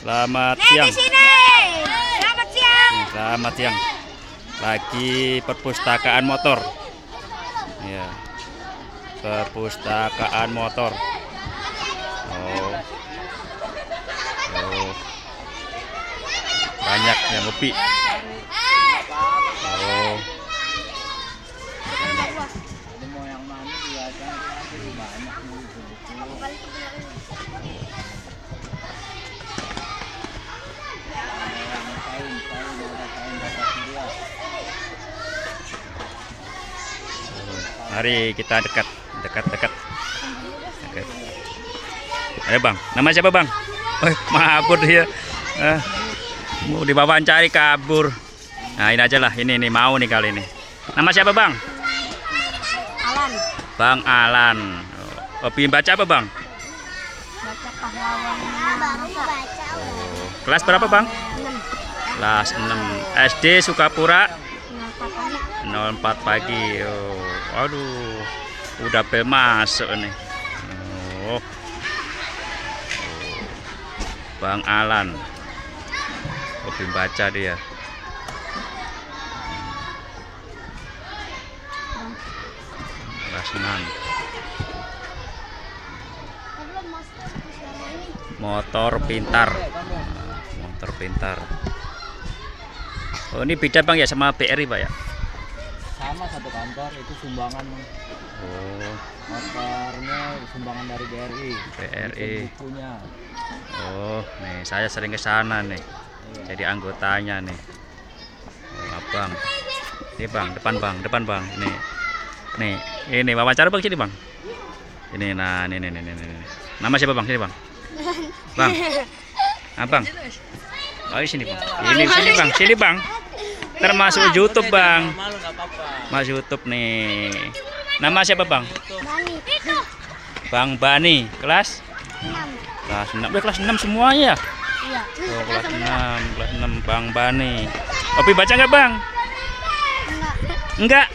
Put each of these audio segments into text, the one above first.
Selamat Nih siang. di sini. Selamat siang. Selamat siang. Lagi perpustakaan motor. Ya. Perpustakaan motor. Oh. Oh. Banyak yang ngopi. Oh. Mari kita dekat. Ayo bang, nama siapa bang? Oh, kabur dia. Mau diwawancara kabur. Nah ini aja lah, ini mau nih kali ini. Nama siapa bang? Alan. Bang Alan. Hobi baca apa bang? Baca pahlawan. Baru baca. Oh, kelas berapa bang? 6. Kelas 6 SD Sukapura 04 pagi. Oh, aduh, udah bel masuk nih. Oh, Bang Alan, hobi baca dia. Kelas 6. Motor pintar. Motor pintar. Oh, ini beda bang ya sama BRI pak ya? Sama, satu kantor, itu sumbangan. Oh, Motornya sumbangan dari BRI. BRI. Bukunya. Oh, nih saya sering ke sana nih. Jadi anggotanya nih. Oh, abang. Ini bang, depan bang. Ini wawancara bang sini bang. Ini nah, ini. Nama siapa bang? Sini bang. Bang. Abang. Oh, sini bang. Sini bang. Termasuk YouTube bang. Malu nggak apa-apa. Mas YouTube nih. Nama siapa bang? Bani. Bang Bani. Kelas? 6. Kelas 6. Kelas 6 semuanya. Iya. Oh, kelas 6 Bang Bani. Hobi baca nggak bang? Enggak.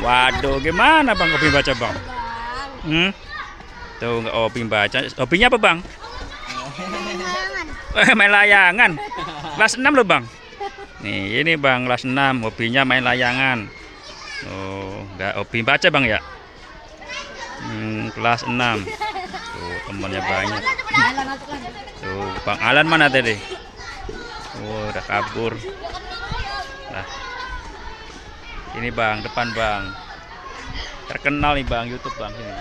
Waduh, gimana bang hobi baca bang? Tuh nggak hobi baca. Hobinya apa bang? Main layangan. Kelas 6 loh bang. Nih ini bang kelas 6 hobinya main layangan. Oh, nggak hobi baca bang ya? Kelas 6. Tuh temannya banyak. Tuh Bang Alan mana tadi? Oh, udah kabur. Nah, ini bang depan bang. Terkenal nih bang YouTube bang ini.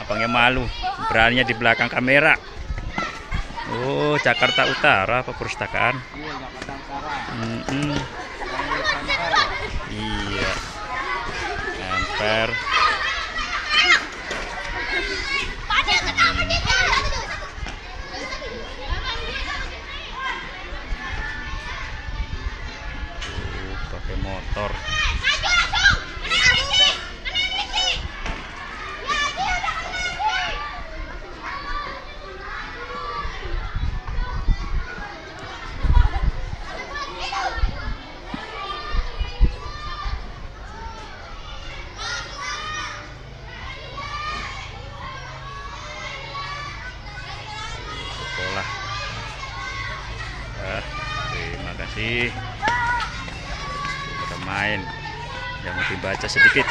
Abangnya malu, beraninya di belakang kamera. Oh, Jakarta Utara perpustakaan. Iya, Jakarta Utara. Iya. Emper. Pakai motor. Sekolah. Terima kasih. Kita main yang lebih baca sedikit.